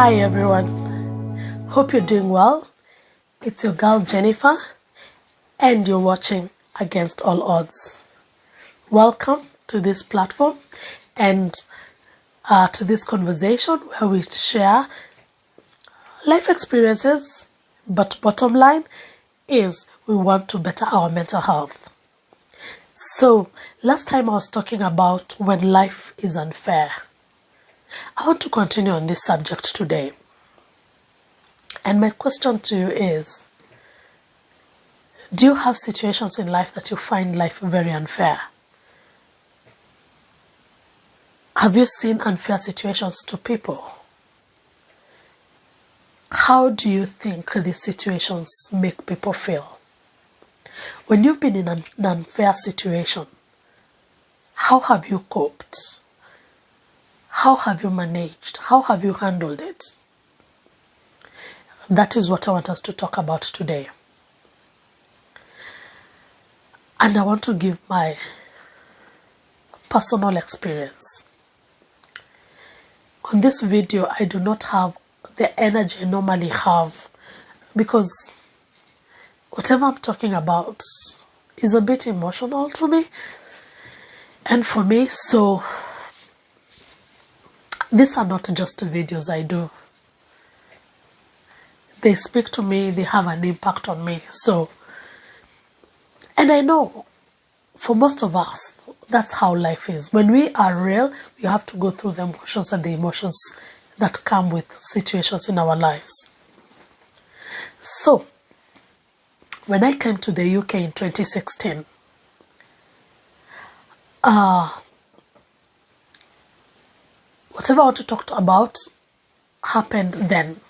Hi everyone, hope you're doing well. It's your girl Jennifer and you're watching Against All Odds. Welcome to this platform and to this conversation where we share life experiences, but bottom line is we want to better our mental health. So last time I was talking about when life is unfair. I want to continue on this subject today. And my question to you is, do you have situations in life that you find life very unfair? Have you seen unfair situations to people? How do you think these situations make people feel? When you've been in an unfair situation, how have you coped? How have you managed? How have you handled it? That is what I want us to talk about today. And I want to give my personal experience. On this video, I do not have the energy I normally have because whatever I'm talking about is a bit emotional to me and for me, so these are not just videos I do. They speak to me, they have an impact on me. So, and I know for most of us, that's how life is. When we are real, we have to go through the emotions and the emotions that come with situations in our lives. So, when I came to the UK in 2016, whatever I want to talk about happened then.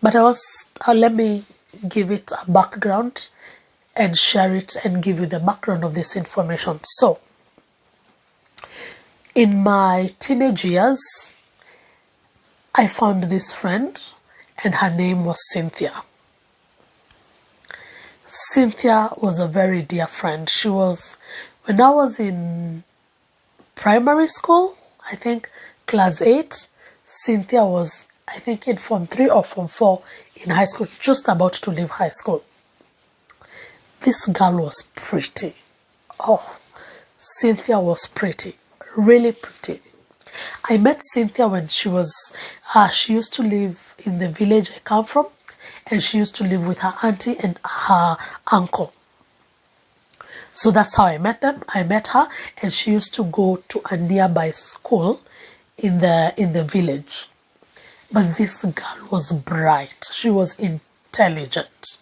But let me give it a background and share it and give you the background of this information. So, in my teenage years, I found this friend and her name was Cynthia. Cynthia was a very dear friend. She was, when I was in primary school, I think class 8, Cynthia was, I think in Form 3 or Form 4 in high school, just about to leave high school. This girl was pretty. Oh, Cynthia was pretty, really pretty. I met Cynthia when she used to live in the village I come from, and she used to live with her auntie and her uncle. So that's how I met them. I met her, and she used to go to a nearby school in the village. But this girl was bright. She was intelligent.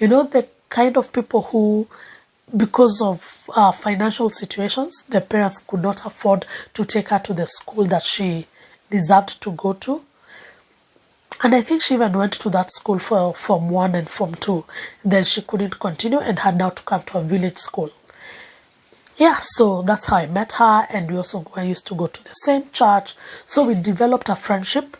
You know, the kind of people who, because of financial situations, their parents could not afford to take her to the school that she deserved to go to. And I think she even went to that school for Form 1 and Form 2. Then she couldn't continue and had now to come to a village school. Yeah, so that's how I met her, and I used to go to the same church. So we developed a friendship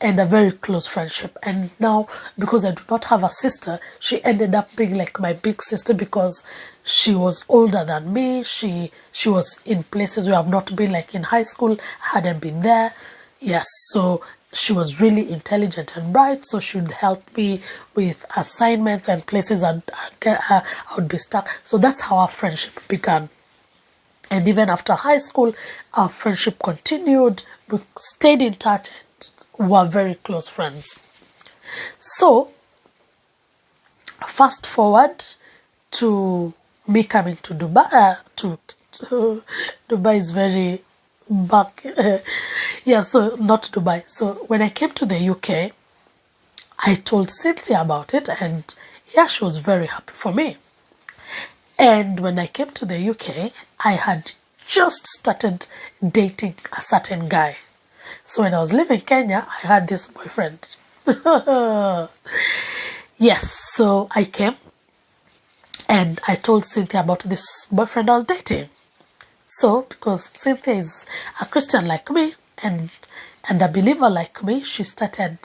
and a very close friendship. And now, because I do not have a sister, she ended up being like my big sister because she was older than me. She was in places where I've not been, like in high school. I hadn't been there. Yes, so she was really intelligent and bright, so she would help me with assignments and places I would be stuck. So that's how our friendship began. And even after high school, our friendship continued. We stayed in touch and were very close friends. So, fast forward to me coming to Dubai. Dubai is very back. Yeah, so not Dubai. So when I came to the UK, I told Cynthia about it, and yeah, she was very happy for me. And when I came to the UK, I had just started dating a certain guy. So when I was living in Kenya, I had this boyfriend. Yes, so I came and I told Cynthia about this boyfriend I was dating. So, because Cynthia is a Christian like me and a believer like me, she started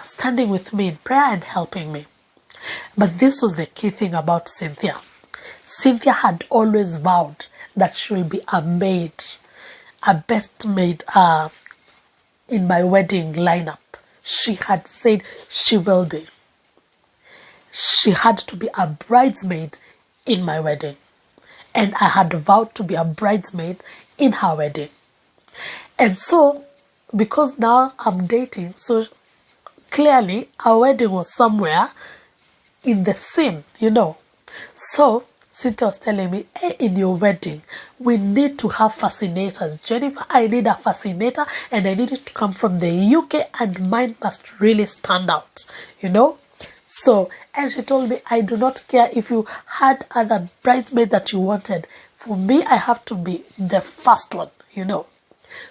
standing with me in prayer and helping me. But this was the key thing about Cynthia. Cynthia had always vowed that she will be a maid, a best maid, in my wedding lineup. She had said she will be. She had to be a bridesmaid in my wedding. And I had vowed to be a bridesmaid in her wedding. And so, because now I'm dating, so clearly our wedding was somewhere in the scene, So, Cynthia was telling me, hey, in your wedding, we need to have fascinators. Jennifer, I need a fascinator and I need it to come from the UK and mine must really stand out, So, and she told me, I do not care if you had other bridesmaids that you wanted. For me, I have to be the first one,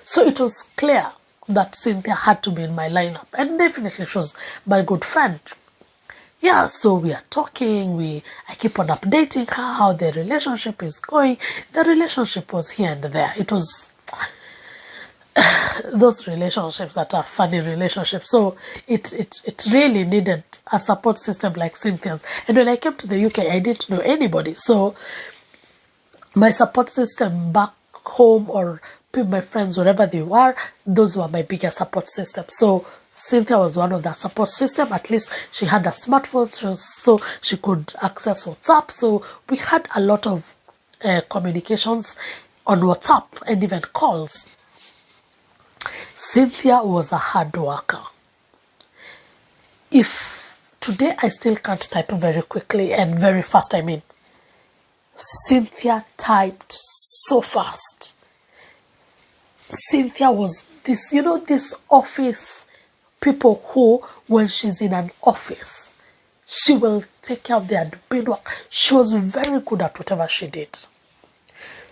So it was clear that Cynthia had to be in my lineup. And definitely she was my good friend. Yeah, so we are talking, I keep on updating her how the relationship is going. The relationship was here and there. It was those relationships that are funny relationships. So it really needed a support system like Cynthia's. And when I came to the UK, I didn't know anybody. So my support system back home or my friends, wherever they were, those were my biggest support system. So Cynthia was one of that support system. At least she had a smartphone, so she could access WhatsApp. So we had a lot of communications on WhatsApp and even calls. Cynthia was a hard worker. If today I still can't type very quickly and very fast, Cynthia typed so fast. Cynthia was this, this office people who, when she's in an office, she will take care of the admin work. She was very good at whatever she did.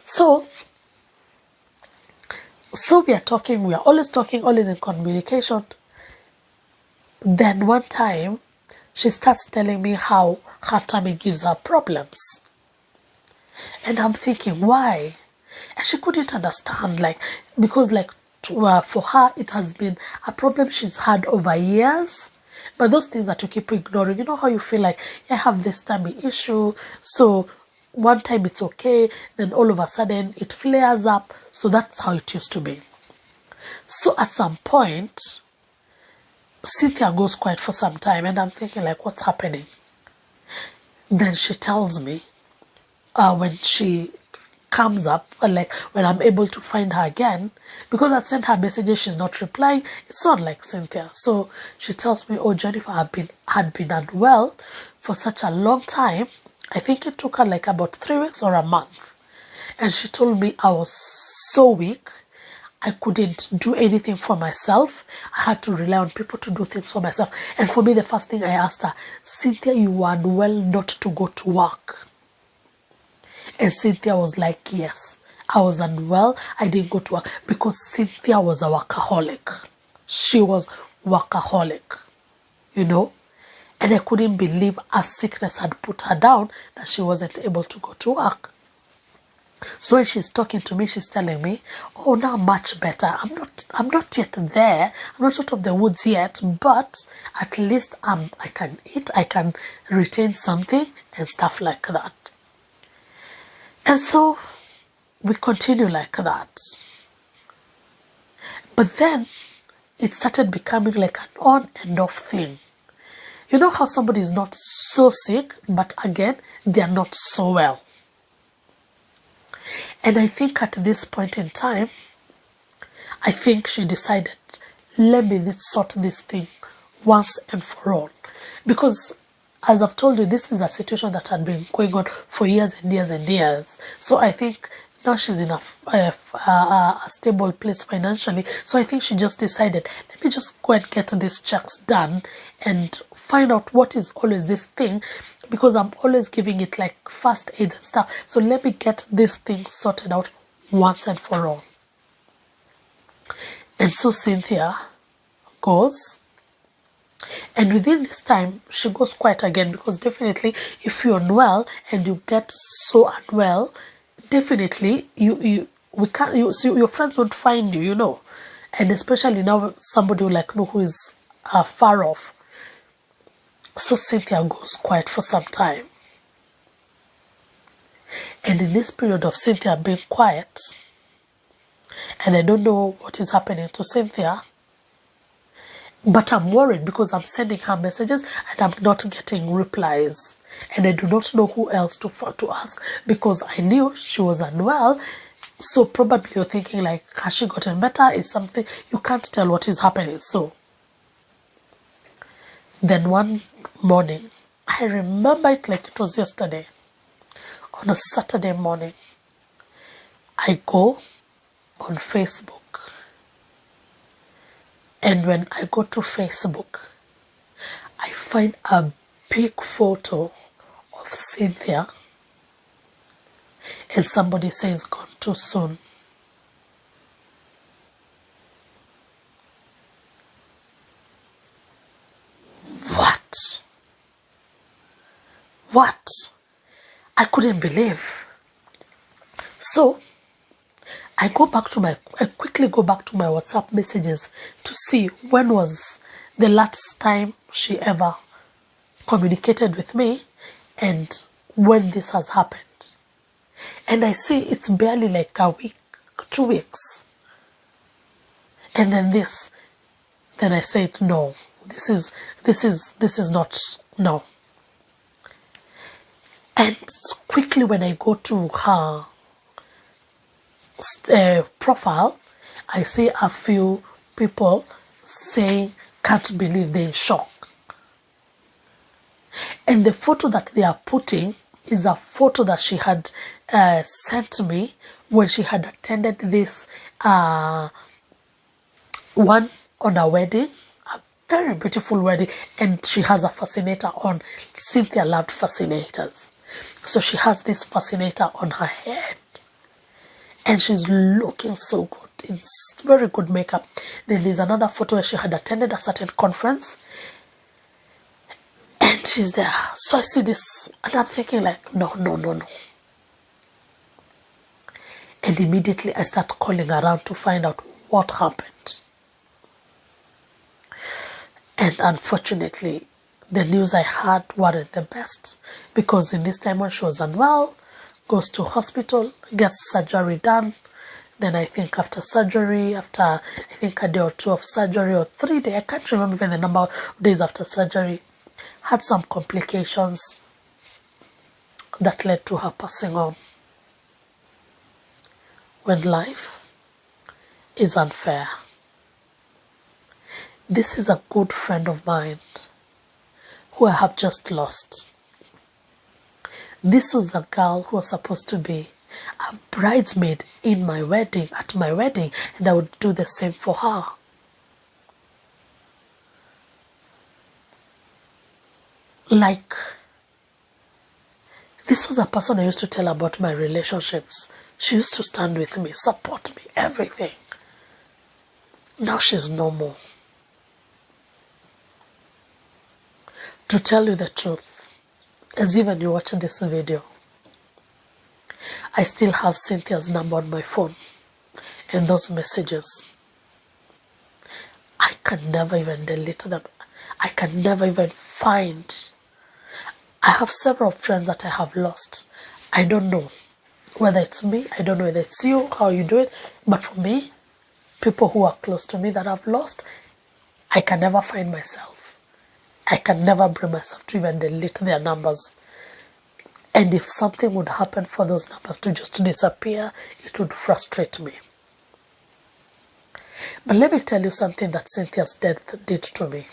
So we are talking, we are always talking, always in communication. Then one time, she starts telling me how her tummy gives her problems. And I'm thinking, why? And she couldn't understand, because for her, it has been a problem she's had over years. But those things that you keep ignoring, you know how you feel like, I have this tummy issue, so one time it's okay, then all of a sudden it flares up. So that's how it used to be. So at some point, Cynthia goes quiet for some time, and I'm thinking, what's happening? Then she tells me, when she comes up, when I'm able to find her again, because I'd sent her messages, she's not replying. It's not like Cynthia. So she tells me, oh, Jennifer had been unwell for such a long time. I think it took her about 3 weeks or a month. And she told me I was so weak. I couldn't do anything for myself. I had to rely on people to do things for myself. And for me, the first thing I asked her, Cynthia, you were unwell not to go to work. And Cynthia was like, yes, I was unwell. I didn't go to work because Cynthia was a workaholic. She was workaholic, And I couldn't believe a sickness had put her down that she wasn't able to go to work. So when she's talking to me, she's telling me, oh, now much better. I'm not yet there. I'm not out of the woods yet, but at least I can eat, I can retain something and stuff like that. And so we continue like that. But then it started becoming like an on and off thing. You know how somebody is not so sick, but again, they are not so well. And I think at this point in time, I think she decided, let me sort this thing once and for all. Because as I've told you, this is a situation that had been going on for years and years and years. So I think now she's in a stable place financially. So I think she just decided, let me just go and get these checks done and find out what is always this thing, because I'm always giving it first aid and stuff. So let me get this thing sorted out once and for all. And so Cynthia goes, and within this time she goes quiet again, because definitely if you're unwell and you get so unwell, definitely your friends won't find you, and especially now somebody who is far off. So Cynthia goes quiet for some time. And in this period of Cynthia being quiet, and I don't know what is happening to Cynthia, But I'm worried because I'm sending her messages and I'm not getting replies. And I do not know who else to ask because I knew she was unwell. So probably you're thinking like, has she gotten better? Is something, you can't tell what is happening. So then one morning, I remember it like it was yesterday, on a Saturday morning, I go on Facebook. And when I go to Facebook, I find a big photo of Cynthia and somebody says gone too soon. What? What? I couldn't believe. So I quickly go back to my WhatsApp messages to see when was the last time she ever communicated with me and when this has happened. And I see it's barely like a week, 2 weeks. And then this. Then I said, no, this is not, no. And quickly when I go to her profile, I see a few people saying, can't believe, they're in shock. And the photo that they are putting is a photo that she had sent me when she had attended this one on a wedding, a very beautiful wedding, and she has a fascinator on. Cynthia loved fascinators. So she has this fascinator on her head. And she's looking so good. It's very good makeup. Then there's another photo where she had attended a certain conference. And she's there. So I see this and I'm thinking like, no. And immediately I start calling around to find out what happened. And unfortunately, the news I heard weren't the best. Because in this time when she was unwell, goes to hospital, gets surgery done. Then I think after surgery, after I think a day or two of surgery or 3 days, I can't remember even the number of days after surgery, had some complications that led to her passing on. When life is unfair. This is a good friend of mine who I have just lost. This was a girl who was supposed to be a bridesmaid in my wedding, at my wedding, and I would do the same for her. Like, this was a person I used to tell about my relationships. She used to stand with me, support me, everything. Now she's no more. To tell you the truth, as even you watch this video, I still have Cynthia's number on my phone and those messages. I can never even delete them. I can never even find. I have several friends that I have lost. I don't know whether it's me, I don't know whether it's you, how you do it, but for me, people who are close to me that I've lost, I can never find myself. I can never bring myself to even delete their numbers. And if something would happen for those numbers to just disappear, it would frustrate me. But let me tell you something that Cynthia's death did to me.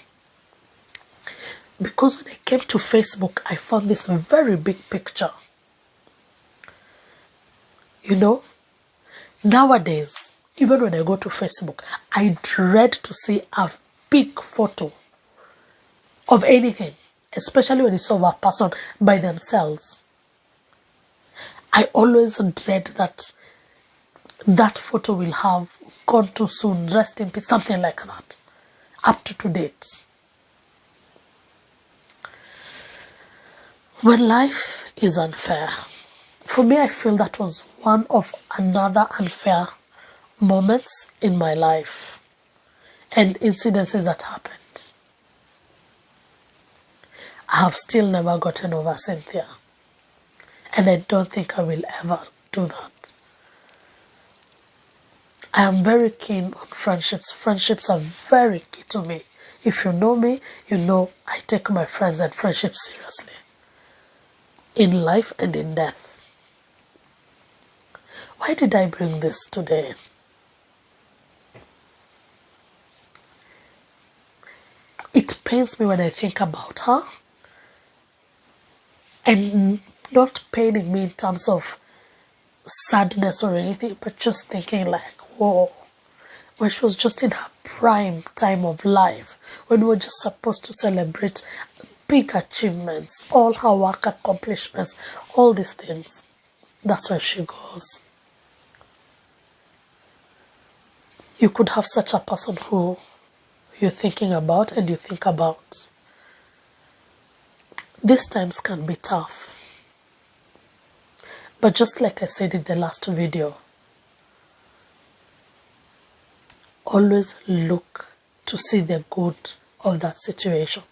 Because when I came to Facebook, I found this very big picture. You know, nowadays, even when I go to Facebook, I dread to see a big photo of anything, especially when it's of a person by themselves. I always dread that photo will have gone too soon, rest in peace, something like that, up to date. When life is unfair, for me I feel that was one of another unfair moments in my life and incidences that happened. I have still never gotten over Cynthia. And I don't think I will ever do that. I am very keen on friendships. Friendships are very key to me. If you know me, you know I take my friends and friendship seriously. In life and in death. Why did I bring this today? It pains me when I think about her. And not paining me in terms of sadness or anything, but just thinking like, whoa, when she was just in her prime time of life, when we were just supposed to celebrate big achievements, all her work accomplishments, all these things, that's where she goes. You could have such a person who you're thinking about and you think about. These times can be tough. But just like I said in the last video, always look to see the good of that situation.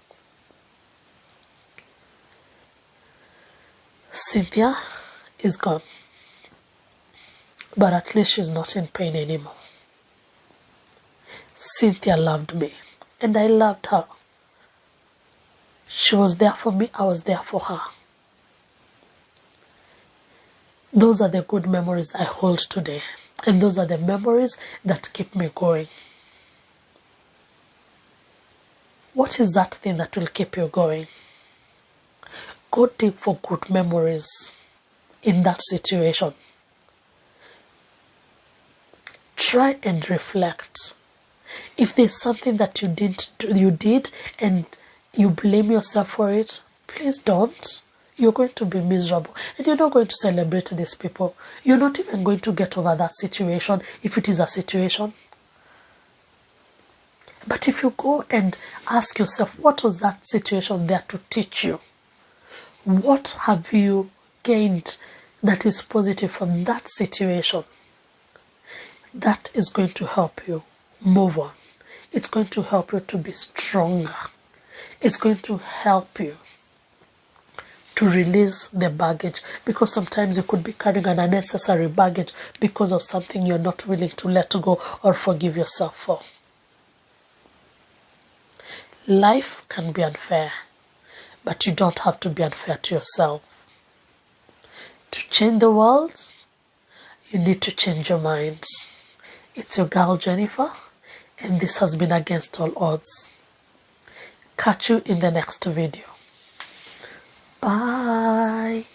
Cynthia is gone, but at least she's not in pain anymore. Cynthia loved me, and I loved her. She was there for me, I was there for her. Those are the good memories I hold today, and those are the memories that keep me going. What is that thing that will keep you going? Go deep for good memories in that situation. Try and reflect. If there's something that you did and you blame yourself for it, please don't. You're going to be miserable and you're not going to celebrate these people. You're not even going to get over that situation if it is a situation. But if you go and ask yourself, what was that situation there to teach you? What have you gained that is positive from that situation? That is going to help you move on. It's going to help you to be stronger. It's going to help you to release the baggage, because sometimes you could be carrying an unnecessary baggage because of something you're not willing to let go or forgive yourself for. Life can be unfair, but you don't have to be unfair to yourself. To change the world, you need to change your mind. It's your girl Jennifer, and this has been Against All Odds. Catch you in the next video. Bye.